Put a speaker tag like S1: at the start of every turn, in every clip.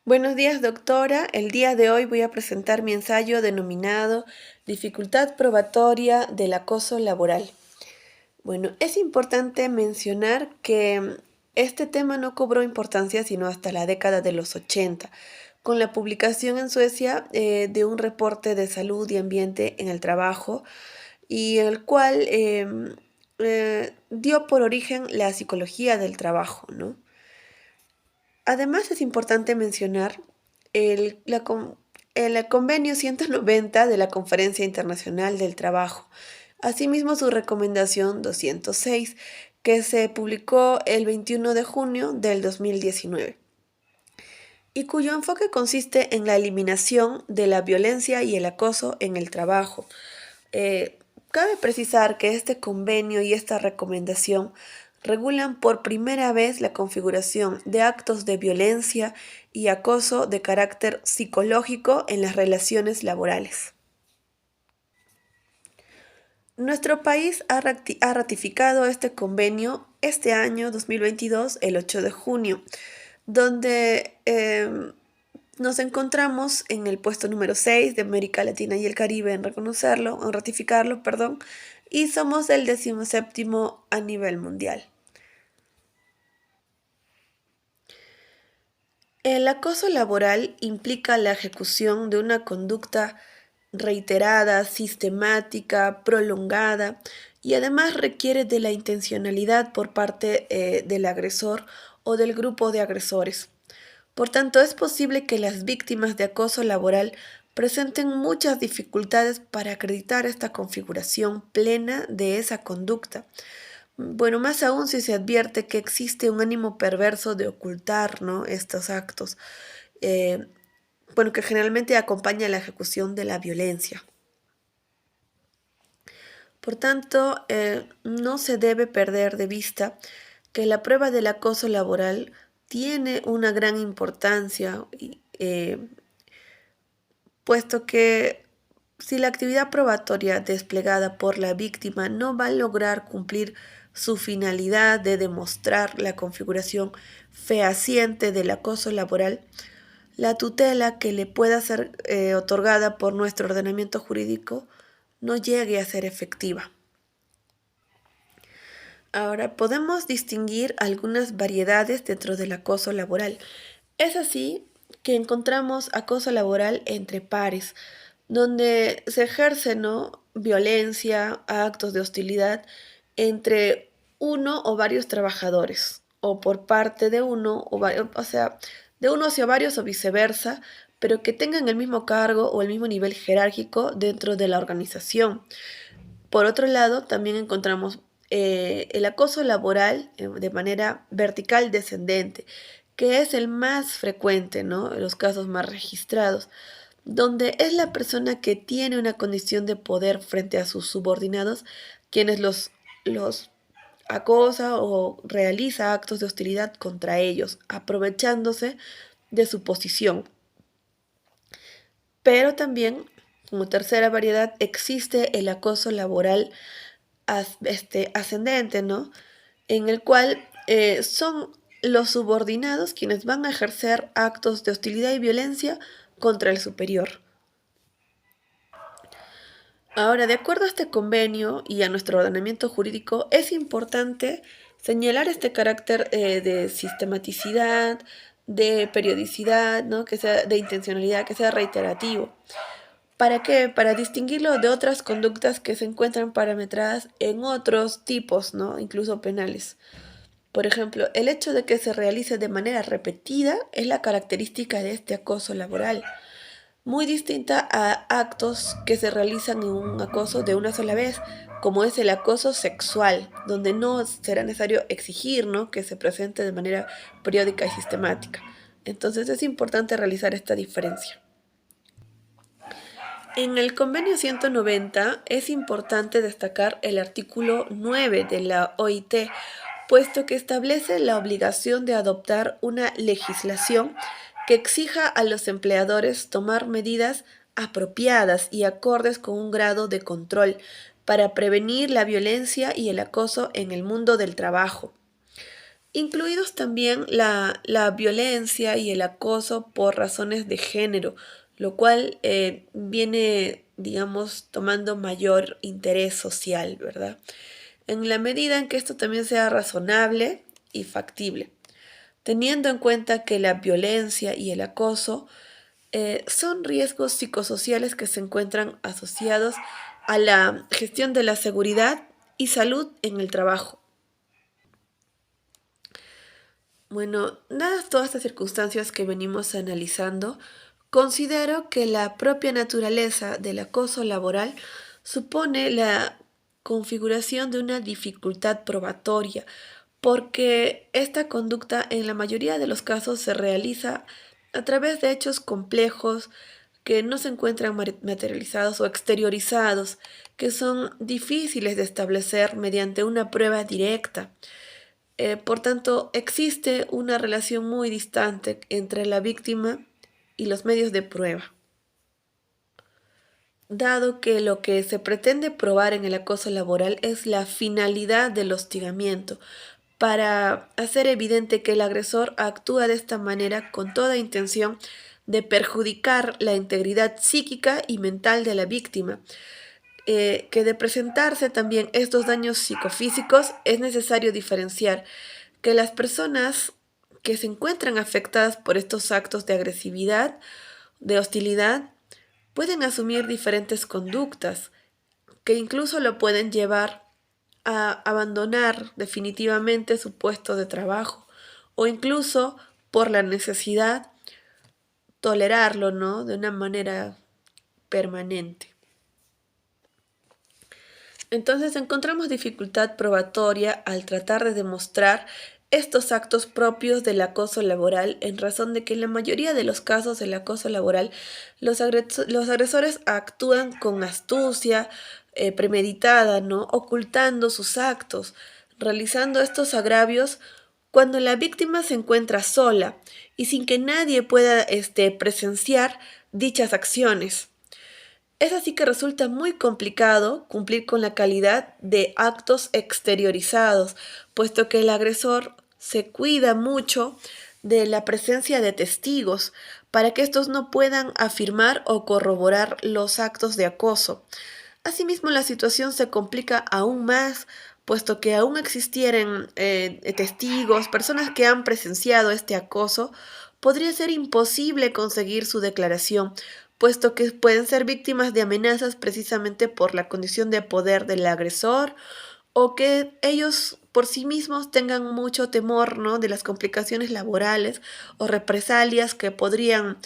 S1: Buenos días, doctora. El día de hoy voy a presentar mi ensayo denominado Dificultad probatoria del acoso laboral. Bueno, es importante mencionar que este tema no cobró importancia sino hasta la década de los 80, con la publicación en Suecia de un reporte de salud y ambiente en el trabajo, y el cual dio por origen la psicología del trabajo, ¿no? Además, es importante mencionar el convenio 190 de la Conferencia Internacional del Trabajo, asimismo su recomendación 206, que se publicó el 21 de junio del 2019 y cuyo enfoque consiste en la eliminación de la violencia y el acoso en el trabajo. Eh, Cabe precisar que este convenio y esta recomendación regulan por primera vez la configuración de actos de violencia y acoso de carácter psicológico en las relaciones laborales. Nuestro país ha ratificado este convenio este año 2022, el 8 de junio, donde nos encontramos en el puesto número 6 de América Latina y el Caribe en ratificarlo, perdón, y somos el 17º a nivel mundial. El acoso laboral implica la ejecución de una conducta reiterada, sistemática, prolongada, y además requiere de la intencionalidad por parte del agresor o del grupo de agresores. Por tanto, es posible que las víctimas de acoso laboral presenten muchas dificultades para acreditar esta configuración plena de esa conducta. Bueno, más aún si se advierte que existe un ánimo perverso de ocultar, ¿no?, estos actos, eh, que generalmente acompaña la ejecución de la violencia. Por tanto, no se debe perder de vista que la prueba del acoso laboral tiene una gran importancia, puesto que si la actividad probatoria desplegada por la víctima no va a lograr cumplir su finalidad de demostrar la configuración fehaciente del acoso laboral, la tutela que le pueda ser otorgada por nuestro ordenamiento jurídico no llegue a ser efectiva. Ahora, podemos distinguir algunas variedades dentro del acoso laboral. Es así que encontramos acoso laboral entre pares, donde se ejerce, ¿no?, violencia, actos de hostilidad entre uno o varios trabajadores, o por parte de uno, o sea, de uno hacia varios o viceversa, pero que tengan el mismo cargo o el mismo nivel jerárquico dentro de la organización. Por otro lado, también encontramos el acoso laboral de manera vertical descendente, que es el más frecuente, ¿no?, los casos más registrados, donde es la persona que tiene una condición de poder frente a sus subordinados quienes los acosa o realiza actos de hostilidad contra ellos, aprovechándose de su posición. Pero también, como tercera variedad, existe el acoso laboral ascendente, ¿no?, en el cual son los subordinados quienes van a ejercer actos de hostilidad y violencia contra el superior. Ahora, de acuerdo a este convenio y a nuestro ordenamiento jurídico, es importante señalar este carácter de sistematicidad, de periodicidad, ¿no?, que sea de intencionalidad, que sea reiterativo. ¿Para qué? Para distinguirlo de otras conductas que se encuentran parametradas en otros tipos, ¿no?, incluso penales. Por ejemplo, el hecho de que se realice de manera repetida es la característica de este acoso laboral, muy distinta a actos que se realizan en un acoso de una sola vez, como es el acoso sexual, donde no será necesario exigir, ¿no?, que se presente de manera periódica y sistemática. Entonces es importante realizar esta diferencia. En el convenio 190 es importante destacar el artículo 9 de la OIT, puesto que establece la obligación de adoptar una legislación que exija a los empleadores tomar medidas apropiadas y acordes con un grado de control para prevenir la violencia y el acoso en el mundo del trabajo. incluidos también la violencia y el acoso por razones de género, lo cual viene, digamos, tomando mayor interés social, ¿verdad? En la medida en que esto también sea razonable y factible, teniendo en cuenta que la violencia y el acoso son riesgos psicosociales que se encuentran asociados a la gestión de la seguridad y salud en el trabajo. Bueno, dadas todas estas circunstancias que venimos analizando, considero que la propia naturaleza del acoso laboral supone la configuración de una dificultad probatoria, porque esta conducta en la mayoría de los casos se realiza a través de hechos complejos que no se encuentran materializados o exteriorizados, que son difíciles de establecer mediante una prueba directa. Por tanto, existe una relación muy distante entre la víctima y los medios de prueba, dado que lo que se pretende probar en el acoso laboral es la finalidad del hostigamiento, para hacer evidente que el agresor actúa de esta manera con toda intención de perjudicar la integridad psíquica y mental de la víctima, que de presentarse también estos daños psicofísicos es necesario diferenciar que las personas que se encuentran afectadas por estos actos de agresividad, de hostilidad, pueden asumir diferentes conductas que incluso lo pueden llevar a abandonar definitivamente su puesto de trabajo o incluso por la necesidad tolerarlo, ¿no? De una manera permanente. Entonces encontramos dificultad probatoria al tratar de demostrar estos actos propios del acoso laboral, en razón de que en la mayoría de los casos del acoso laboral los agresores actúan con astucia premeditada, ¿no? Ocultando sus actos, realizando estos agravios cuando la víctima se encuentra sola y sin que nadie pueda presenciar dichas acciones. Es así que resulta muy complicado cumplir con la calidad de actos exteriorizados, puesto que el agresor se cuida mucho de la presencia de testigos para que estos no puedan afirmar o corroborar los actos de acoso. Asimismo, la situación se complica aún más, puesto que aún existieren testigos, personas que han presenciado este acoso, podría ser imposible conseguir su declaración, puesto que pueden ser víctimas de amenazas precisamente por la condición de poder del agresor o que ellos por sí mismos tengan mucho temor, ¿no? De las complicaciones laborales o represalias que podrían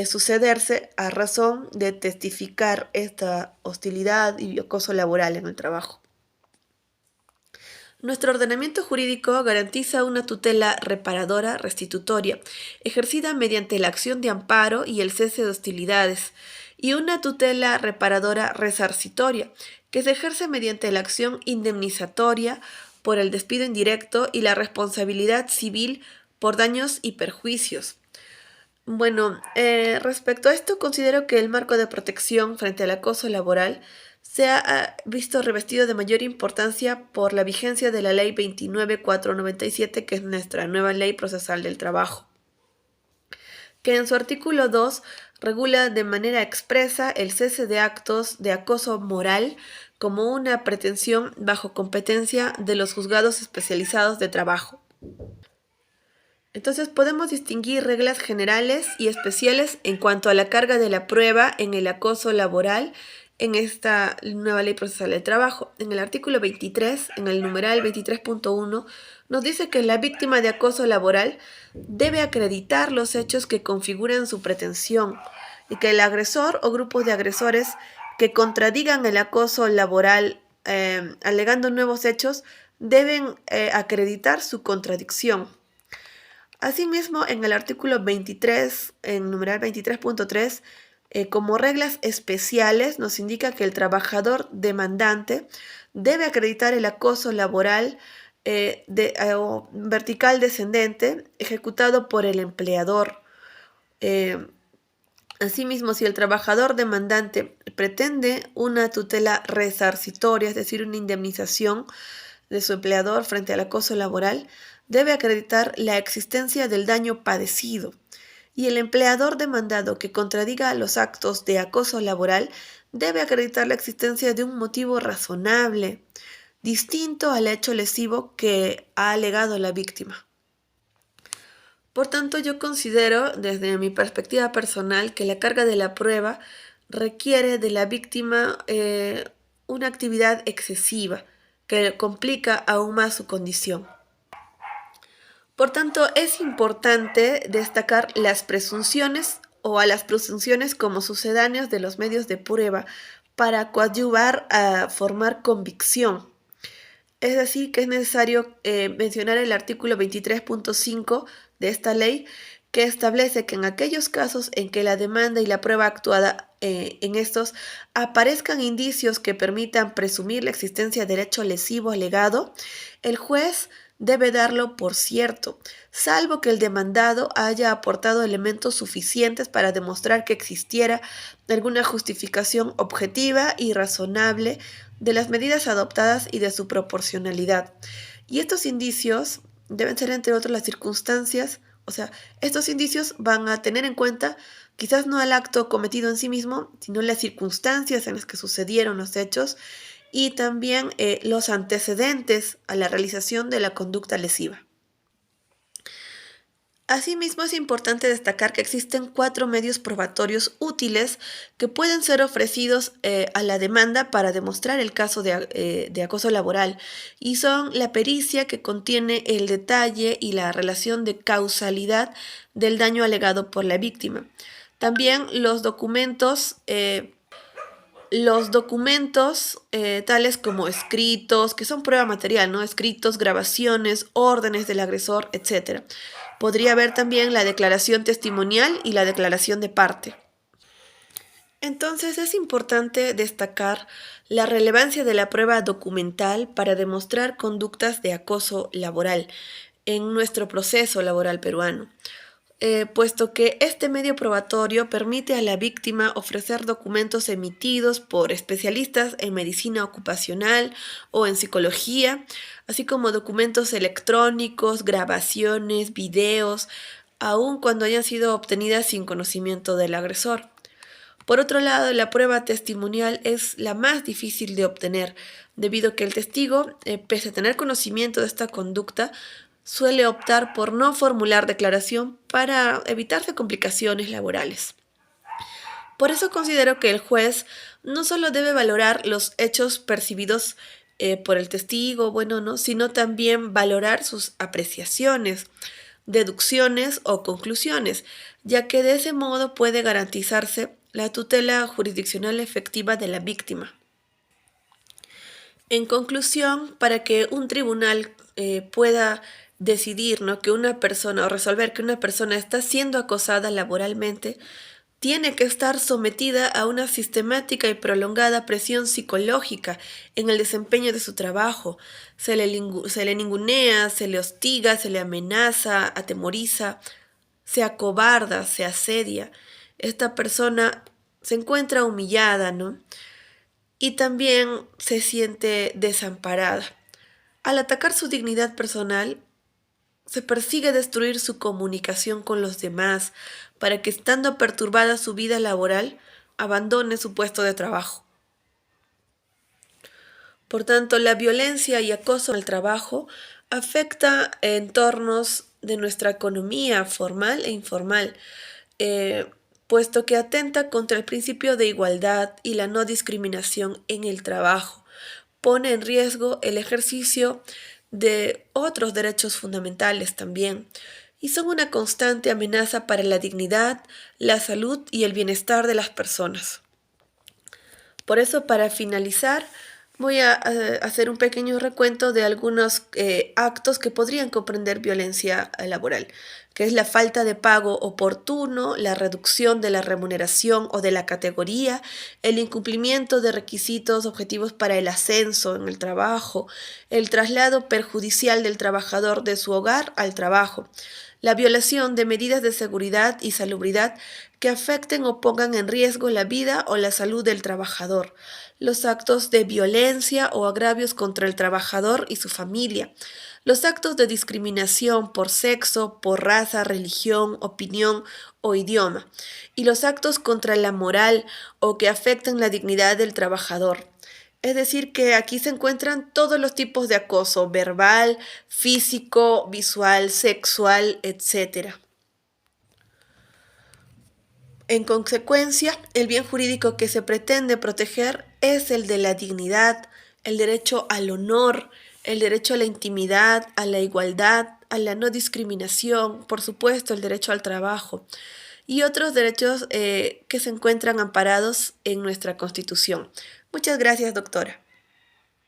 S1: sucederse a razón de testificar esta hostilidad y acoso laboral en el trabajo. Nuestro ordenamiento jurídico garantiza una tutela reparadora restitutoria, ejercida mediante la acción de amparo y el cese de hostilidades, y una tutela reparadora resarcitoria, que se ejerce mediante la acción indemnizatoria por el despido indirecto y la responsabilidad civil por daños y perjuicios. Bueno, respecto a esto, considero que el marco de protección frente al acoso laboral se ha visto revestido de mayor importancia por la vigencia de la Ley 29.497, que es nuestra nueva Ley Procesal del Trabajo, que en su artículo 2 regula de manera expresa el cese de actos de acoso moral como una pretensión bajo competencia de los juzgados especializados de trabajo. Entonces podemos distinguir reglas generales y especiales en cuanto a la carga de la prueba en el acoso laboral en esta nueva ley procesal del trabajo. En el artículo 23, en el numeral 23.1, nos dice que la víctima de acoso laboral debe acreditar los hechos que configuran su pretensión y que el agresor o grupos de agresores que contradigan el acoso laboral alegando nuevos hechos deben acreditar su contradicción. Asimismo, en el artículo 23, en numeral 23.3, como reglas especiales nos indica que el trabajador demandante debe acreditar el acoso laboral vertical descendente ejecutado por el empleador. Asimismo, si el trabajador demandante pretende una tutela resarcitoria, es decir, una indemnización de su empleador frente al acoso laboral, debe acreditar la existencia del daño padecido y el empleador demandado que contradiga los actos de acoso laboral debe acreditar la existencia de un motivo razonable, distinto al hecho lesivo que ha alegado la víctima. Por tanto, yo considero, desde mi perspectiva personal, que la carga de la prueba requiere de la víctima una actividad excesiva que complica aún más su condición. Por tanto, es importante destacar las presunciones o a las presunciones como sucedáneas de los medios de prueba para coadyuvar a formar convicción. Es decir, que es necesario mencionar el artículo 23.5 de esta ley, que establece que en aquellos casos en que la demanda y la prueba actuada en estos aparezcan indicios que permitan presumir la existencia del hecho lesivo alegado, el juez debe darlo por cierto, salvo que el demandado haya aportado elementos suficientes para demostrar que existiera alguna justificación objetiva y razonable de las medidas adoptadas y de su proporcionalidad. Y estos indicios deben ser, entre otras, las circunstancias, o sea, estos indicios van a tener en cuenta quizás no el acto cometido en sí mismo, sino las circunstancias en las que sucedieron los hechos y también los antecedentes a la realización de la conducta lesiva. Asimismo, es importante destacar que existen 4 medios probatorios útiles que pueden ser ofrecidos a la demanda para demostrar el caso de acoso laboral, y son la pericia, que contiene el detalle y la relación de causalidad del daño alegado por la víctima. También los documentos tales como escritos, que son prueba material, ¿no? Escritos, grabaciones, órdenes del agresor, etc. Podría haber también la declaración testimonial y la declaración de parte. Entonces, es importante destacar la relevancia de la prueba documental para demostrar conductas de acoso laboral en nuestro proceso laboral peruano. Puesto que este medio probatorio permite a la víctima ofrecer documentos emitidos por especialistas en medicina ocupacional o en psicología, así como documentos electrónicos, grabaciones, videos, aun cuando hayan sido obtenidas sin conocimiento del agresor. Por otro lado, la prueba testimonial es la más difícil de obtener, debido a que el testigo, pese a tener conocimiento de esta conducta, suele optar por no formular declaración para evitarse complicaciones laborales. Por eso considero que el juez no solo debe valorar los hechos percibidos por el testigo, ¿no? Sino también valorar sus apreciaciones, deducciones o conclusiones, ya que de ese modo puede garantizarse la tutela jurisdiccional efectiva de la víctima. En conclusión, para que un tribunal pueda decidir, ¿no?, que una persona o resolver que una persona está siendo acosada laboralmente, tiene que estar sometida a una sistemática y prolongada presión psicológica en el desempeño de su trabajo. Se le ningunea, se le hostiga, se le amenaza, atemoriza, se acobarda, se asedia. Esta persona se encuentra humillada, ¿no? Y también se siente desamparada. Al atacar su dignidad personal, se persigue destruir su comunicación con los demás para que, estando perturbada su vida laboral, abandone su puesto de trabajo. Por tanto, la violencia y acoso al trabajo afecta entornos de nuestra economía formal e informal, puesto que atenta contra el principio de igualdad y la no discriminación en el trabajo, pone en riesgo el ejercicio de otros derechos fundamentales también, y son una constante amenaza para la dignidad, la salud y el bienestar de las personas. Por eso, para finalizar, voy a hacer un pequeño recuento de algunos actos que podrían comprender violencia laboral, que es la falta de pago oportuno, la reducción de la remuneración o de la categoría, el incumplimiento de requisitos objetivos para el ascenso en el trabajo, el traslado perjudicial del trabajador de su hogar al trabajo, la violación de medidas de seguridad y salubridad que afecten o pongan en riesgo la vida o la salud del trabajador, los actos de violencia o agravios contra el trabajador y su familia, Los actos de discriminación por sexo, por raza, religión, opinión o idioma, y los actos contra la moral o que afectan la dignidad del trabajador. Es decir, que aquí se encuentran todos los tipos de acoso, verbal, físico, visual, sexual, etcétera. En consecuencia, el bien jurídico que se pretende proteger es el de la dignidad, el derecho al honor, el derecho a la intimidad, a la igualdad, a la no discriminación, por supuesto, el derecho al trabajo y otros derechos que se encuentran amparados en nuestra Constitución. Muchas gracias, doctora.